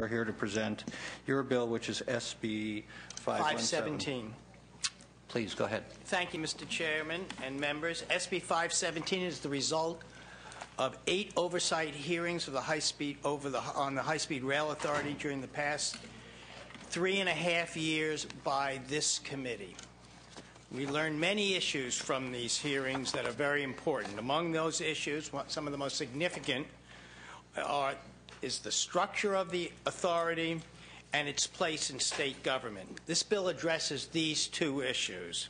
are here to present your bill, which is SB 517. Please go ahead. Thank you, Mr. Chairman and members. SB 517 is the result of 8 oversight hearings of the on the High-Speed Rail Authority during the past 3.5 years by this committee. We learned many issues from these hearings that are very important. Among those issues, some of the most significant is the structure of the authority and its place in state government. This bill addresses these 2 issues.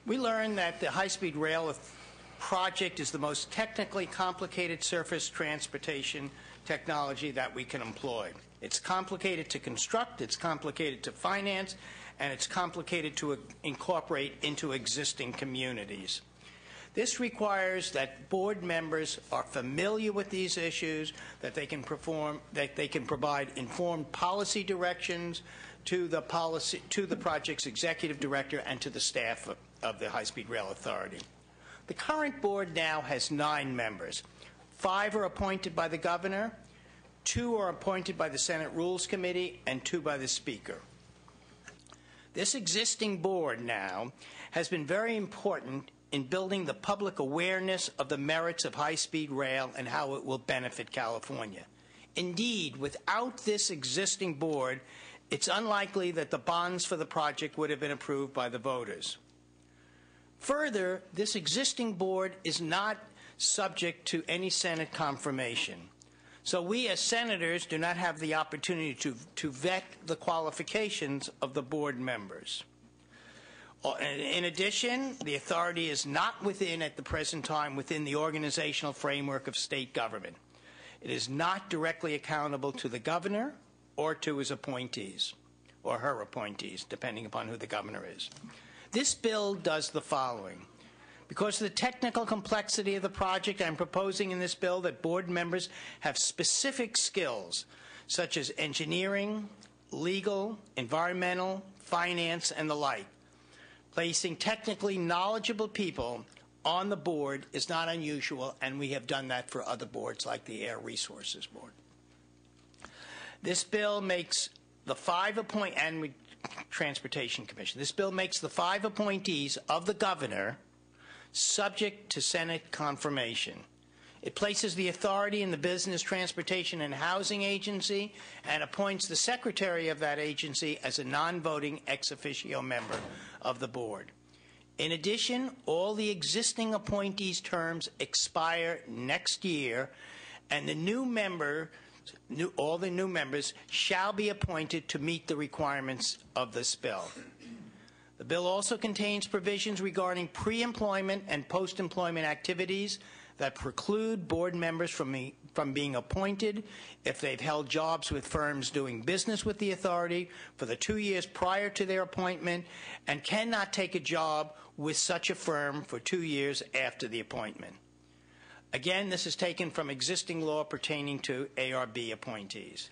We learned that the high-speed rail project is the most technically complicated surface transportation technology that we can employ. It's complicated to construct, it's complicated to finance, and it's complicated to incorporate into existing communities. This requires that board members are familiar with these issues, that they can provide informed policy directions to the project's executive director and to the staff of the High-Speed Rail Authority. The current board now has 9 members. 5 are appointed by the governor, 2 are appointed by the Senate Rules Committee, and 2 by the Speaker. This existing board now has been very important in building the public awareness of the merits of high-speed rail and how it will benefit California. Indeed, without this existing board, it's unlikely that the bonds for the project would have been approved by the voters. Further, this existing board is not subject to any Senate confirmation. So we as senators do not have the opportunity to vet the qualifications of the board members. In addition, the authority is not at the present time, within the organizational framework of state government. It is not directly accountable to the governor or to his appointees, or her appointees, depending upon who the governor is. This bill does the following. Because of the technical complexity of the project, I'm proposing in this bill that board members have specific skills, such as engineering, legal, environmental, finance, and the like. Placing technically knowledgeable people on the board is not unusual, and we have done that for other boards like the Air Resources Board. This bill makes the 5 Transportation Commission. This bill makes the 5 appointees of the governor subject to Senate confirmation. It places the authority in the Business, Transportation, and Housing Agency and appoints the secretary of that agency as a non-voting ex officio member of the board. In addition, all the existing appointees' terms expire next year, and all the new members shall be appointed to meet the requirements of this bill. The bill also contains provisions regarding pre-employment and post-employment activities that preclude board members from being appointed if they've held jobs with firms doing business with the authority for the 2 years prior to their appointment and cannot take a job with such a firm for 2 years after the appointment. Again, this is taken from existing law pertaining to ARB appointees.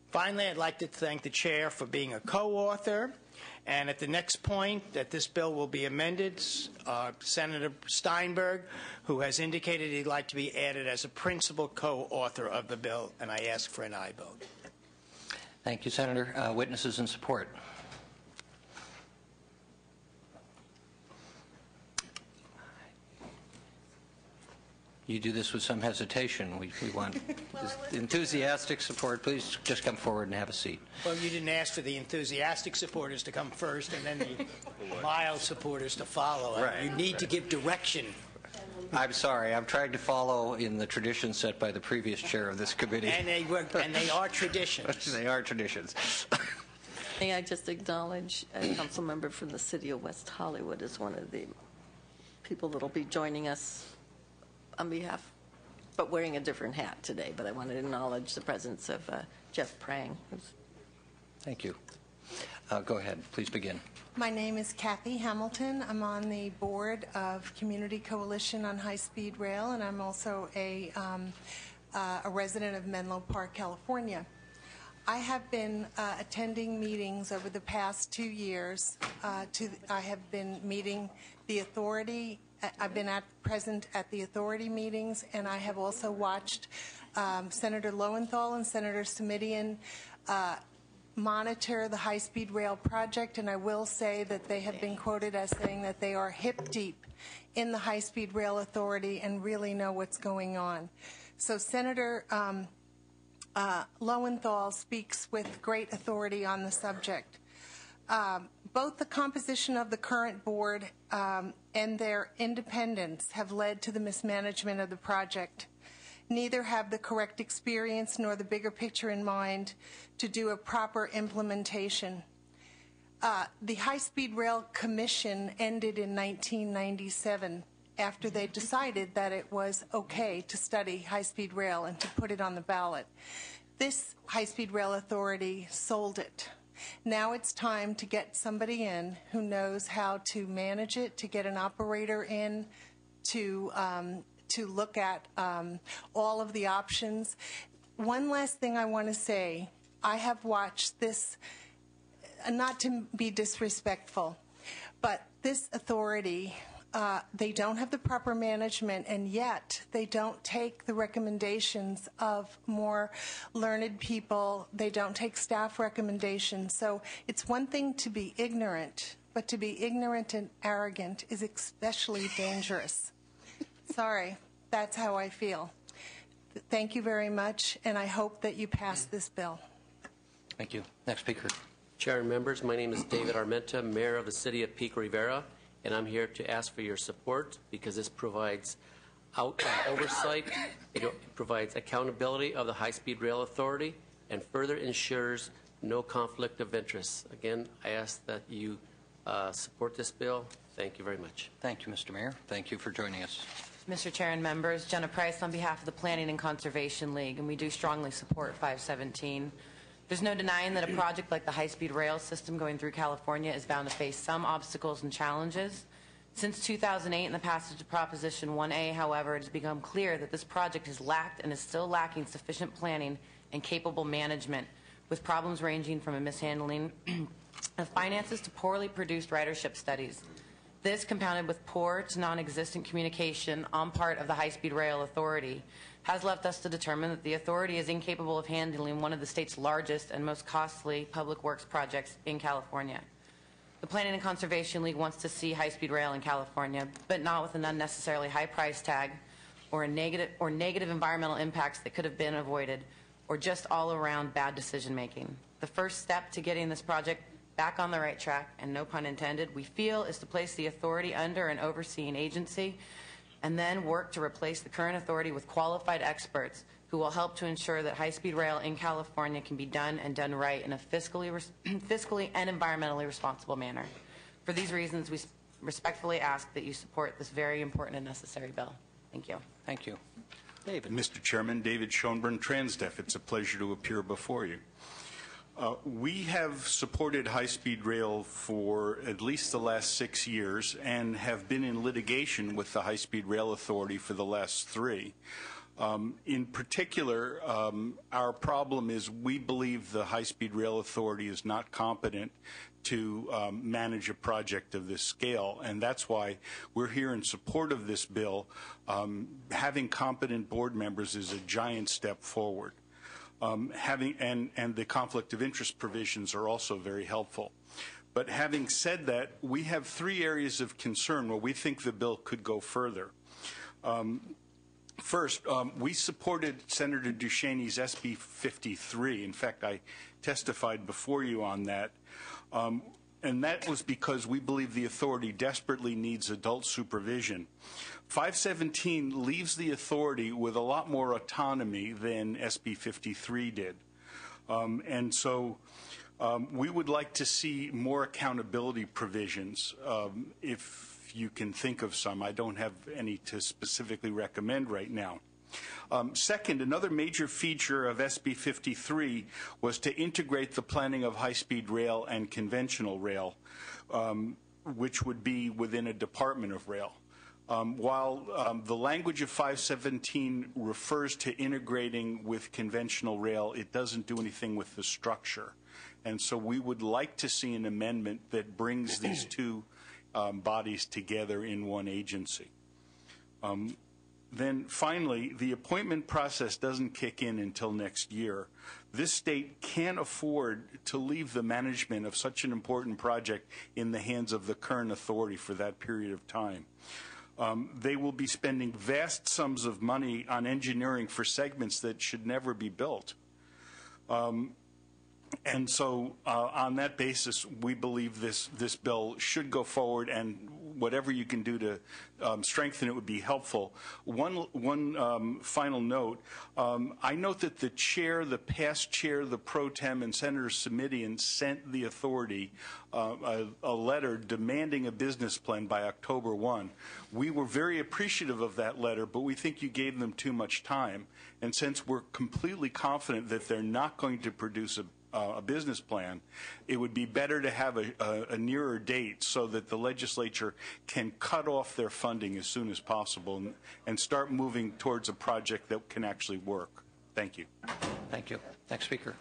Finally, I'd like to thank the chair for being a co-author. And at the next point that this bill will be amended, Senator Steinberg, who has indicated he'd like to be added as a principal co-author of the bill, and I ask for an aye vote. Thank you, Senator. Witnesses in support. You do this with some hesitation. We want enthusiastic support. Please just come forward and have a seat. Well, you didn't ask for the enthusiastic supporters to come first and then the mild supporters to follow. Right. You need to give direction. I'm sorry. I'm trying to follow in the tradition set by the previous chair of this committee. And they are traditions. They are traditions. May I just acknowledge a council member from the city of West Hollywood as one of the people that will be joining us on behalf, but wearing a different hat today. But I want to acknowledge the presence of Jeff Prang. Thank you. Go ahead. Please begin. My name is Kathy Hamilton. I'm on the board of Community Coalition on High-Speed Rail, and I'm also a resident of Menlo Park, California. I have been attending meetings over the past 2 years. I have been meeting the authority. I've been present at the authority meetings, and I have also watched Senator Lowenthal and Senator Simidian monitor the high-speed rail project, and I will say that they have been quoted as saying that they are hip-deep in the high-speed rail authority and really know what's going on. So Senator Lowenthal speaks with great authority on the subject. Both the composition of the current board and their independence have led to the mismanagement of the project. Neither have the correct experience nor the bigger picture in mind to do a proper implementation. The High-Speed Rail Commission ended in 1997 after they decided that it was okay to study high-speed rail and to put it on the ballot. This high-speed rail authority sold it. Now it's time to get somebody in who knows how to manage it, to get an operator in, to look at all of the options. One last thing I want to say, I have watched this, not to be disrespectful, but this authority, they don't have the proper management, and yet they don't take the recommendations of more learned people. They don't take staff recommendations. So it's one thing to be ignorant, but to be ignorant and arrogant is especially dangerous. Sorry, that's how I feel. Thank you very much, and I hope that you pass this bill. Thank you. Next speaker. Chair and members, my name is David Armenta, Mayor of the City of Pico Rivera, and I'm here to ask for your support because this provides oversight, it provides accountability of the High-Speed Rail Authority, and further ensures no conflict of interest. Again, I ask that you support this bill. Thank you very much. Thank you, Mr. Mayor. Thank you for joining us. Mr. Chair and members, Jenna Price on behalf of the Planning and Conservation League, and we do strongly support 517. There's no denying that a project like the high-speed rail system going through California is bound to face some obstacles and challenges. Since 2008 and the passage of Proposition 1A, however, it has become clear that this project has lacked and is still lacking sufficient planning and capable management, with problems ranging from a mishandling of finances to poorly produced ridership studies. This, compounded with poor to non-existent communication on part of the High-Speed Rail Authority, has left us to determine that the authority is incapable of handling one of the state's largest and most costly public works projects in California. The Planning and Conservation League wants to see high-speed rail in California, but not with an unnecessarily high price tag or negative environmental impacts that could have been avoided, or just all-around bad decision-making. The first step to getting this project back on the right track, and no pun intended, we feel is to place the authority under an overseeing agency and then work to replace the current authority with qualified experts who will help to ensure that high-speed rail in California can be done and done right in a fiscally and environmentally responsible manner. For these reasons, we respectfully ask that you support this very important and necessary bill. Thank you. Thank you. David. Mr. Chairman, David Schoenbrunn, Transdev. It's a pleasure to appear before you. We have supported high-speed rail for at least the last 6 years and have been in litigation with the High-Speed Rail Authority for the last 3. In particular, our problem is we believe the High-Speed Rail Authority is not competent to manage a project of this scale, and that's why we're here in support of this bill. Having competent board members is a giant step forward. And the conflict of interest provisions are also very helpful. But having said that, we have 3 areas of concern where we think the bill could go further. First, we supported Senator Duchesne's SB-53. In fact, I testified before you on that. And that was because we believe the authority desperately needs adult supervision. 517 leaves the authority with a lot more autonomy than SB-53 did. And so we would like to see more accountability provisions, if you can think of some. I don't have any to specifically recommend right now. Second, another major feature of SB-53 was to integrate the planning of high-speed rail and conventional rail, which would be within a department of rail. While the language of 517 refers to integrating with conventional rail, it doesn't do anything with the structure. And so we would like to see an amendment that brings these two bodies together in one agency. Then finally, the appointment process doesn't kick in until next year. This state can't afford to leave the management of such an important project in the hands of the current authority for that period of time. They will be spending vast sums of money on engineering for segments that should never be built. And so on that basis, we believe this bill should go forward, and whatever you can do to strengthen it would be helpful. One final note. I note that the chair, the past chair, the pro tem, and Senator Simitian sent the authority a letter demanding a business plan by October 1. We were very appreciative of that letter, but we think you gave them too much time. And since we're completely confident that they're not going to produce a business plan, it would be better to have a nearer date so that the legislature can cut off their funding as soon as possible and start moving towards a project that can actually work. Thank you. Thank you. Next speaker.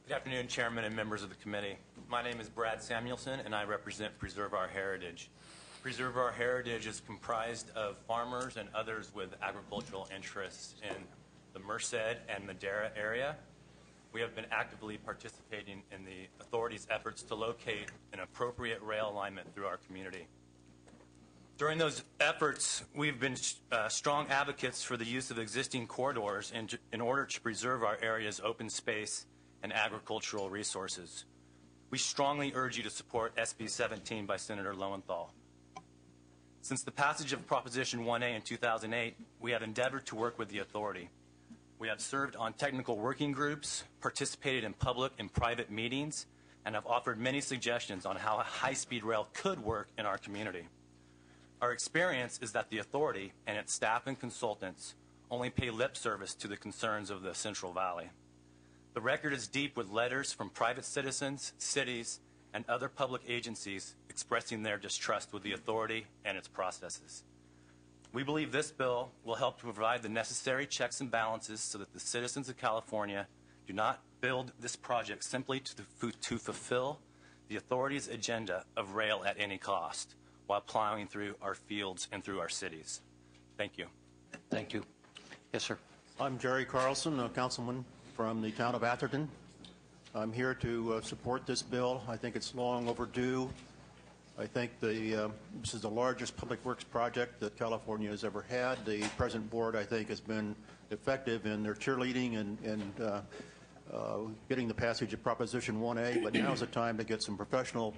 Good afternoon, Chairman and members of the committee. My name is Brad Samuelson, and I represent Preserve Our Heritage. Preserve Our Heritage is comprised of farmers and others with agricultural interests in the Merced and Madera area. We have been actively participating in the authority's efforts to locate an appropriate rail alignment through our community. During those efforts, we've been strong advocates for the use of existing corridors in order to preserve our area's open space and agricultural resources. We strongly urge you to support SB-17 by Senator Lowenthal. Since the passage of Proposition 1A in 2008, we have endeavored to work with the authority. We have served on technical working groups, participated in public and private meetings, and have offered many suggestions on how a high-speed rail could work in our community. Our experience is that the authority and its staff and consultants only pay lip service to the concerns of the Central Valley. The record is deep with letters from private citizens, cities, and other public agencies expressing their distrust with the authority and its processes. We believe this bill will help to provide the necessary checks and balances so that the citizens of California do not build this project simply to fulfill the authority's agenda of rail at any cost while plowing through our fields and through our cities. Thank you. Thank you. Yes, sir. I'm Jerry Carlson, a councilman from the town of Atherton. I'm here to support this bill. I think it's long overdue. I think this is the largest public works project that California has ever had. The present board, I think, has been effective in their cheerleading and getting the passage of Proposition 1A, but now's the time to get some professional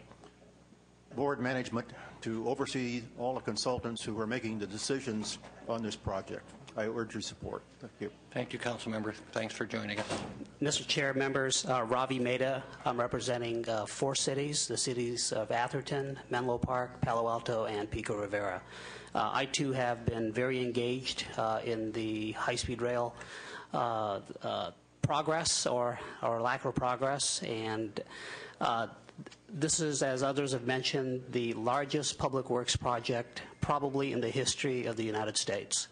board management to oversee all the consultants who are making the decisions on this project. I urge your support. Thank you. Thank you, council member. Thanks for joining us. Mr. Chair, members, Ravi Mehta. I'm representing 4 cities, the cities of Atherton, Menlo Park, Palo Alto, and Pico Rivera. I, too, have been very engaged in the high-speed rail progress or lack of progress, and this is, as others have mentioned, the largest public works project probably in the history of the United States.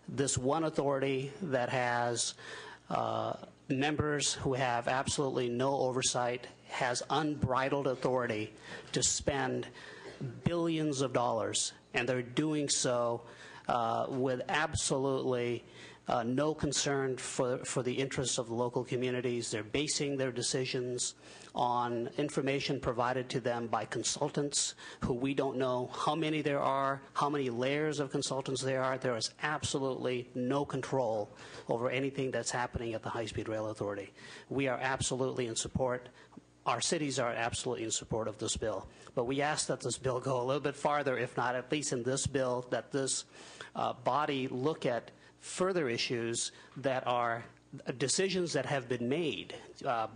This one authority that has members who have absolutely no oversight, has unbridled authority to spend billions of dollars, and they're doing so with absolutely no concern for the interests of the local communities. They're basing their decisions on information provided to them by consultants who we don't know how many there are, how many layers of consultants there are. There is absolutely no control over anything that's happening at the High-Speed Rail Authority. We are absolutely in support. Our cities are absolutely in support of this bill. But we ask that this bill go a little bit farther, if not at least in this bill, that this body look at further issues that are decisions that have been made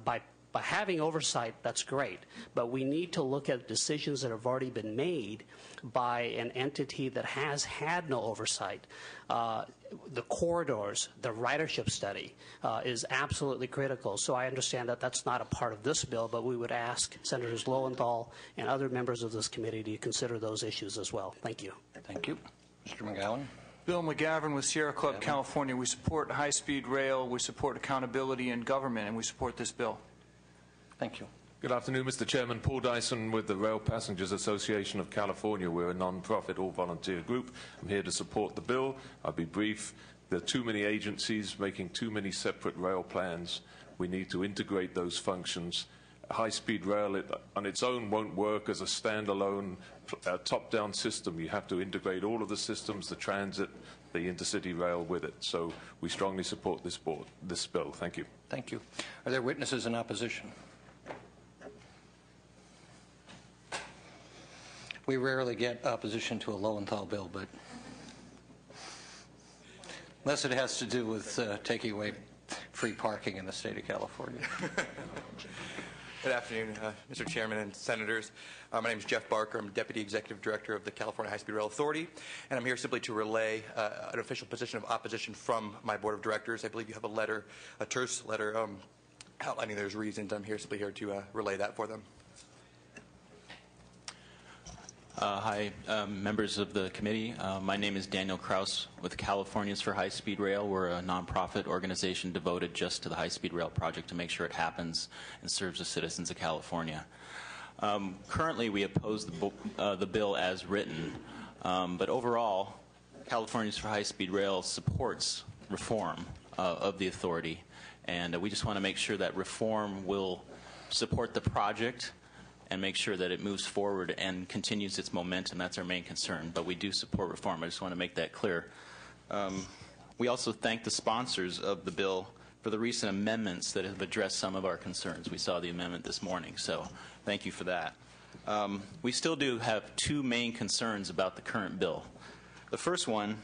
by having oversight. That's great, but we need to look at decisions that have already been made by an entity that has had no oversight. The corridors, the ridership study is absolutely critical. So I understand that that's not a part of this bill, but we would ask Senators Lowenthal and other members of this committee to consider those issues as well. Thank you. Thank you. Mr. McGowan. Bill McGavin with Sierra Club, California. We support high-speed rail, we support accountability in government, and we support this bill. Thank you. Good afternoon, Mr. Chairman. Paul Dyson with the Rail Passengers Association of California. We're a non-profit, all-volunteer group. I'm here to support the bill. I'll be brief. There are too many agencies making too many separate rail plans. We need to integrate those functions. High-speed rail on its own won't work as a standalone top-down system. You have to integrate all of the systems, the transit, the intercity rail with it. So we strongly support this bill. Thank you. Thank you. Are there witnesses in opposition? We rarely get opposition to a Lowenthal bill, but unless it has to do with taking away free parking in the state of California. Good afternoon, Mr. Chairman and Senators. My name is Jeff Barker. I'm Deputy Executive Director of the California High-Speed Rail Authority, and I'm here simply to relay an official position of opposition from my Board of Directors. I believe you have a letter, a terse letter, outlining those reasons. I'm simply here to relay that for them. Hi, members of the committee. My name is Daniel Kraus with Californians for High-Speed Rail. We're a nonprofit organization devoted just to the high-speed rail project to make sure it happens and serves the citizens of California. Currently, we oppose the bill as written, but overall, Californians for High-Speed Rail supports reform of the authority, and we just want to make sure that reform will support the project and make sure that it moves forward and continues its momentum. That's our main concern. But we do support reform. I just want to make that clear. We also thank the sponsors of the bill for the recent amendments that have addressed some of our concerns. We saw the amendment this morning, so thank you for that. We still do have two main concerns about the current bill. The first one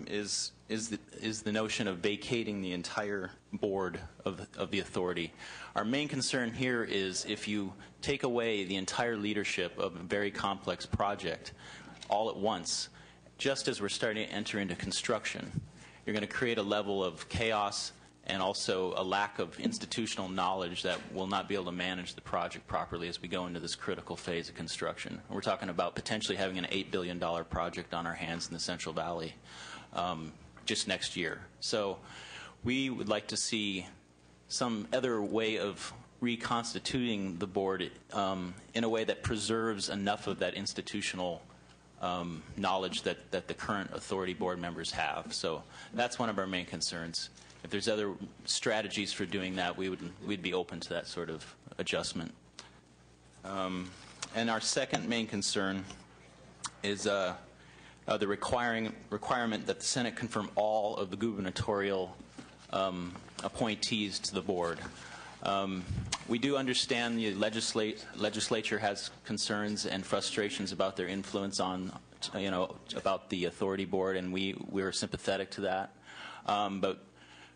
is the notion of vacating the entire board of the authority. Our main concern here is if you take away the entire leadership of a very complex project all at once, just as we're starting to enter into construction, you're going to create a level of chaos and also a lack of institutional knowledge that will not be able to manage the project properly as we go into this critical phase of construction. We're talking about potentially having an $8 billion project on our hands in the Central Valley just next year. So we would like to see some other way of reconstituting the board in a way that preserves enough of that institutional knowledge that the current authority board members have. So that's one of our main concerns. If there's other strategies for doing that, we'd be open to that sort of adjustment. And our second main concern is the requirement that the Senate confirm all of the gubernatorial appointees to the board. We do understand the legislature has concerns and frustrations about their influence on, about the authority board, and we're sympathetic to that. But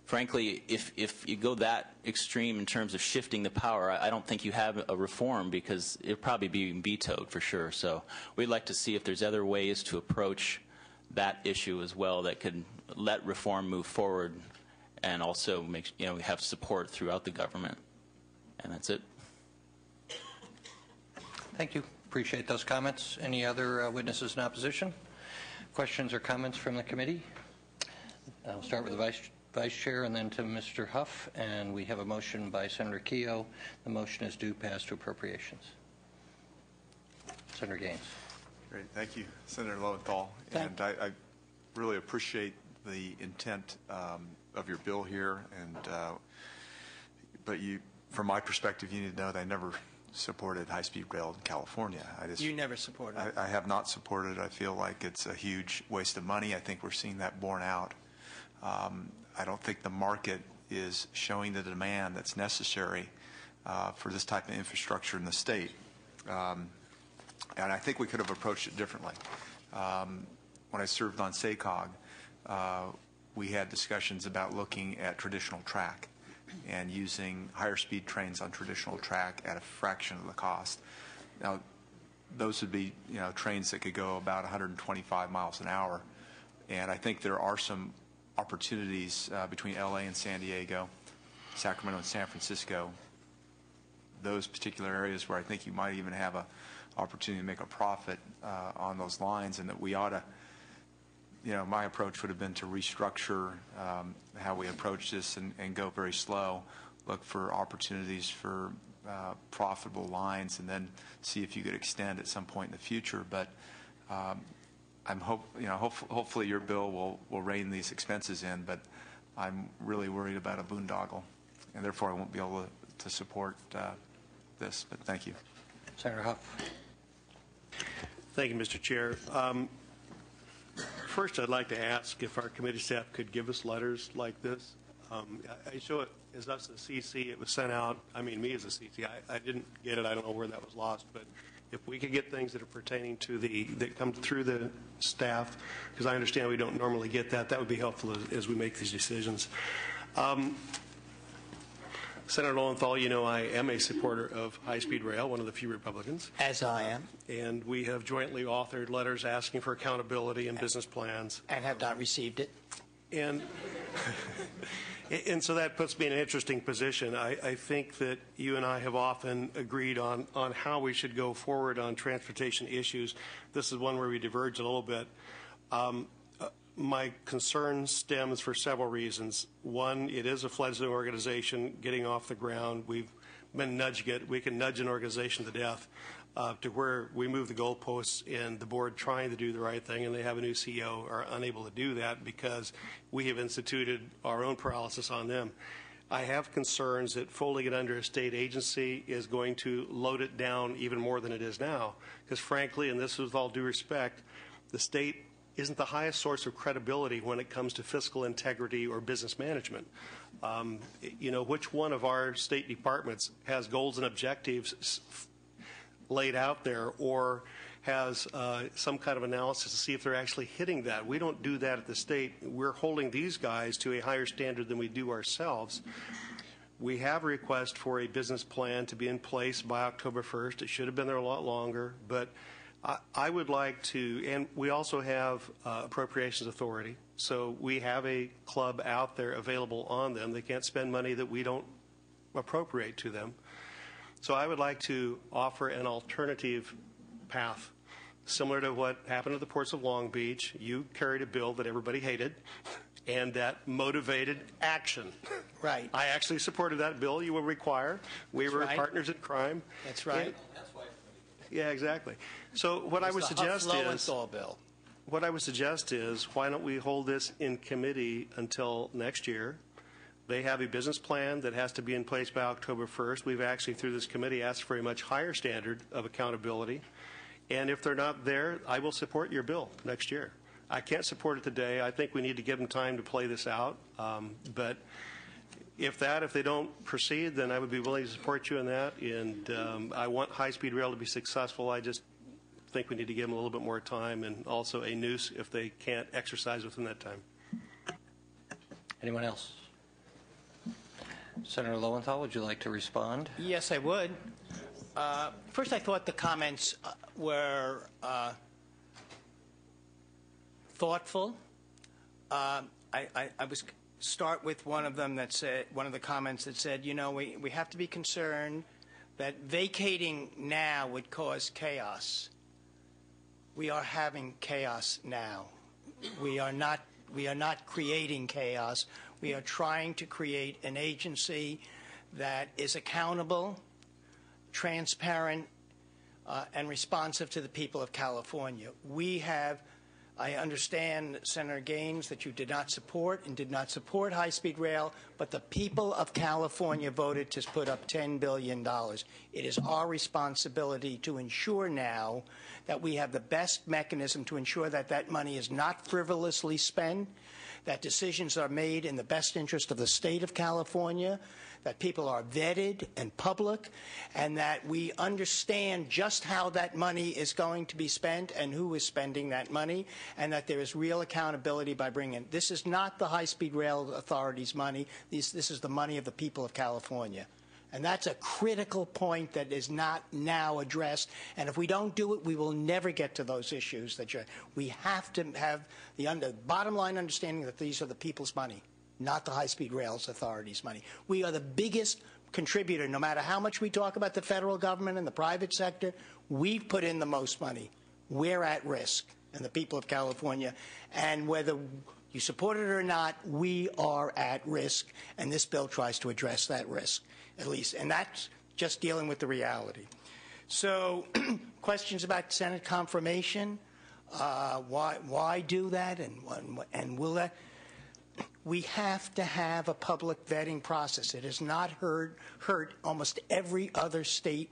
frankly, if you go that extreme in terms of shifting the power, I don't think you have a reform because it'll probably be vetoed for sure. So we'd like to see if there's other ways to approach that issue as well that could let reform move forward and also make we have support throughout the government. And that's it. Thank you. Appreciate those comments. Any other witnesses in opposition? Questions or comments from the committee? I'll start with the Vice Chair and then to Mr. Huff. And we have a motion by Senator Keogh. The motion is due pass to appropriations. Senator Gaines. Great. Thank you, Senator Lowenthal. And I really appreciate the intent of your bill here. And but from my perspective, you need to know that I never supported high-speed rail in California. You never supported it. I have not supported it. I feel like it's a huge waste of money. I think we're seeing that borne out. I don't think the market is showing the demand that's necessary for this type of infrastructure in the state. And I think we could have approached it differently. When I served on SACOG, we had discussions about looking at traditional track and using higher speed trains on traditional track at a fraction of the cost. Now, those would be trains that could go about 125 miles an hour. And I think there are some opportunities between LA and San Diego, Sacramento and San Francisco, those particular areas where I think you might even have an opportunity to make a profit on those lines, and that we ought to, my approach would have been to restructure how we approach this and go very slow, look for opportunities for profitable lines and then see if you could extend at some point in the future. But hopefully your bill will rein these expenses in, but I'm really worried about a boondoggle, and therefore I won't be able to support this. But thank you. Senator Huff. Thank you, Mr. Chair. First, I'd like to ask if our committee staff could give us letters like this. I show it as us as CC. It was sent out. I mean, me as a CC. I didn't get it. I don't know where that was lost. But if we could get things that are pertaining to that come through the staff, because I understand we don't normally get that, that would be helpful as we make these decisions. Senator Lowenthal, you know I am a supporter of high-speed rail, one of the few Republicans. As I am. And we have jointly authored letters asking for accountability and business plans. And have not received it. And so that puts me in an interesting position. I think that you and I have often agreed on how we should go forward on transportation issues. This is one where we diverge a little bit. My concern stems for several reasons. One, it is a fledgling organization getting off the ground. We've been nudging it. We can nudge an organization to death to where we move the goalposts and the board trying to do the right thing, and they have a new CEO are unable to do that because we have instituted our own paralysis on them. I have concerns that folding it under a state agency is going to load it down even more than it is now. Because frankly, and this is with all due respect, the state isn't the highest source of credibility when it comes to fiscal integrity or business management. Which one of our state departments has goals and objectives laid out there or has some kind of analysis to see if they're actually hitting that? We don't do that at the state. We're holding these guys to a higher standard than we do ourselves. We have a request for a business plan to be in place by October 1st. It should have been there a lot longer, but I would like to, and we also have appropriations authority, so we have a club out there available on them. They can't spend money that we don't appropriate to them. So I would like to offer an alternative path, similar to what happened at the ports of Long Beach. You carried a bill that everybody hated, and that motivated action. Right. I actually supported that bill you will require. We were partners in crime. That's right. And, yeah, exactly. So what I would suggest is, what I would suggest is, why don't we hold this in committee until next year? They have a business plan that has to be in place by October 1st. We've actually, through this committee, asked for a much higher standard of accountability. And if they're not there, I will support your bill next year. I can't support it today. I think we need to give them time to play this out. But if they don't proceed, then I would be willing to support you in that. And I want high-speed rail to be successful. I just think we need to give them a little bit more time and also a noose if they can't exercise within that time. Anyone else? Senator Lowenthal, would you like to respond? Yes, I would. First, I thought the comments were thoughtful. I was start with one of them that said, one of the comments that said, we have to be concerned that vacating now would cause chaos. We are having chaos now. We are not creating chaos. We are trying to create an agency that is accountable, transparent, and responsive to the people of California. I understand, Senator Gaines, that you did not support high-speed rail, but the people of California voted to put up $10 billion. It is our responsibility to ensure now that we have the best mechanism to ensure that that money is not frivolously spent, that decisions are made in the best interest of the state of California, that people are vetted and public, and that we understand just how that money is going to be spent and who is spending that money, and that there is real accountability by bringing it. This is not the High-Speed Rail Authority's money. This is the money of the people of California. And that's a critical point that is not now addressed. And if we don't do it, we will never get to those issues. We have to have the bottom line understanding that these are the people's money, not the High-Speed Rail Authority's money. We are the biggest contributor. No matter how much we talk about the federal government and the private sector, we've put in the most money. We're at risk, and the people of California. And whether you support it or not, we are at risk, and this bill tries to address that risk, at least. And that's just dealing with the reality. So questions about Senate confirmation, why do that, and will that? We have to have a public vetting process. It has not hurt almost every other state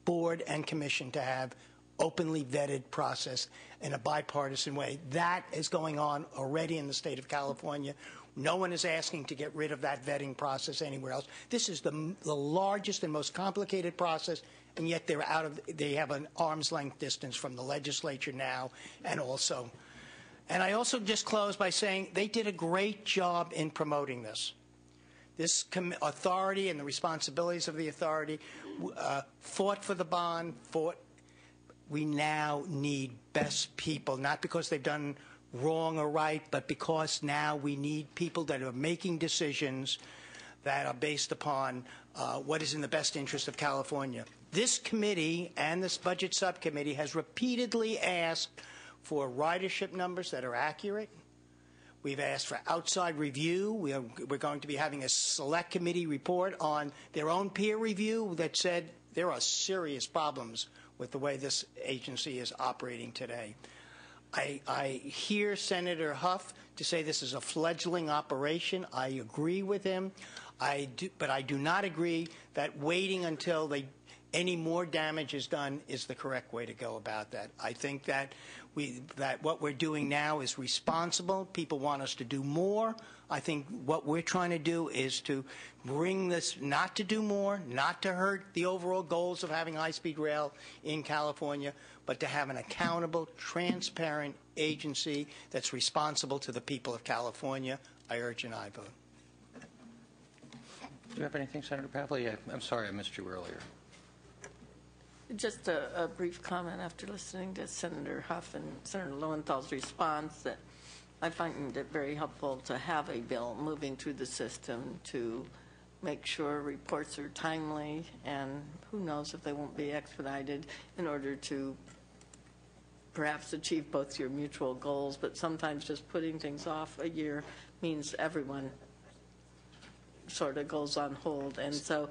board and commission to have openly vetted process in a bipartisan way. That is going on already in the state of California. No one is asking to get rid of that vetting process anywhere else. This is the largest and most complicated process, and yet they have an arm's length distance from the legislature now, and I also just close by saying they did a great job in promoting this. This authority and the responsibilities of the authority fought for the bond, we now need best people, not because they've done wrong or right, but because now we need people that are making decisions that are based upon what is in the best interest of California. This committee and this budget subcommittee has repeatedly asked for ridership numbers that are accurate. We've asked for outside review. We're going to be having a select committee report on their own peer review that said there are serious problems with the way this agency is operating today. I hear Senator Huff to say this is a fledgling operation. I agree with him. But I do not agree that waiting until any more damage is done is the correct way to go about that. I think that what we're doing now is responsible. People want us to do more. I think what we're trying to do is to bring this not to do more, not to hurt the overall goals of having high-speed rail in California, but to have an accountable, transparent agency that's responsible to the people of California. I urge an aye vote. Do you have anything, Senator Pavley? I'm sorry I missed you earlier. Just a brief comment after listening to Senator Huff and Senator Lowenthal's response, that I find it very helpful to have a bill moving through the system to make sure reports are timely, and who knows if they won't be expedited, in order to perhaps achieve both your mutual goals. But sometimes just putting things off a year means everyone sort of goes on hold. And so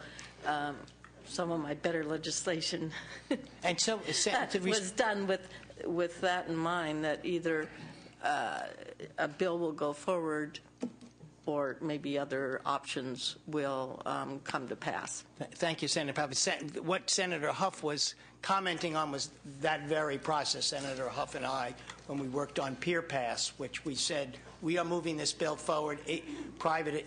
some of my better legislation and so was done with that in mind, that either a bill will go forward or maybe other options will come to pass. Thank you, Senator Pavley. What Senator Huff was commenting on was that very process. Senator Huff and I, when we worked on Peer Pass, which we said we are moving this bill forward, private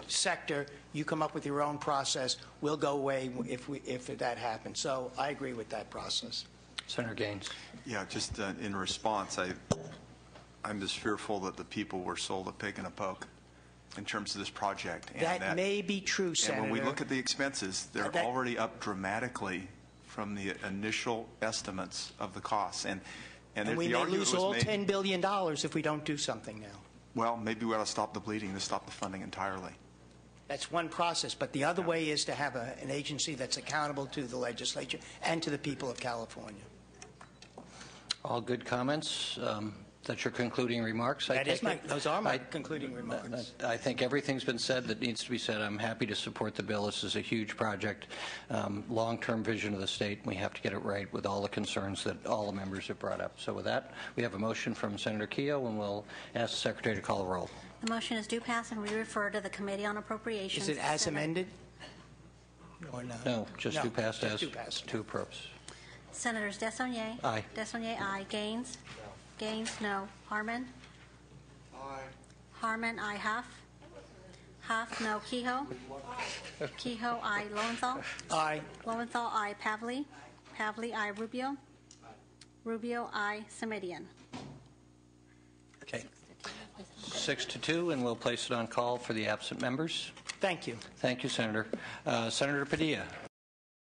sector, you come up with your own process. We'll go away if that happens. So I agree with that process. Senator Gaines. Yeah, just in response, I'm just fearful that the people were sold a pig in a poke in terms of this project. And that may be true, Senator. And when we look at the expenses, they're already up dramatically from the initial estimates of the costs. And we may lose all $10 billion if we don't do something now. Well, maybe we ought to stop the bleeding and stop the funding entirely. That's one process, but the other way is to have an agency that's accountable to the legislature and to the people of California. All good comments. That's your concluding remarks? Those are my concluding remarks. I think everything's been said that needs to be said. I'm happy to support the bill. This is a huge project, long-term vision of the state. We have to get it right with all the concerns that all the members have brought up. So with that, we have a motion from Senator Keogh, and we'll ask the Secretary to call the roll. The motion is due pass, and we refer to the Committee on Appropriations. Is it as amended? Or no? No, just due pass as to approps. Senators Desaulniers. Aye. Desaulniers, aye. Gaines. Gaines, no. Harmon? Aye. Harmon, aye. Huff? Huff, no. Kehoe? Kehoe, aye. Lowenthal? Aye. Lowenthal, aye. Pavley? Pavley, aye. Rubio? Rubio, aye. Semidian. Okay. 6-2, and we'll place it on call for the absent members. Thank you. Thank you, Senator. Senator Padilla.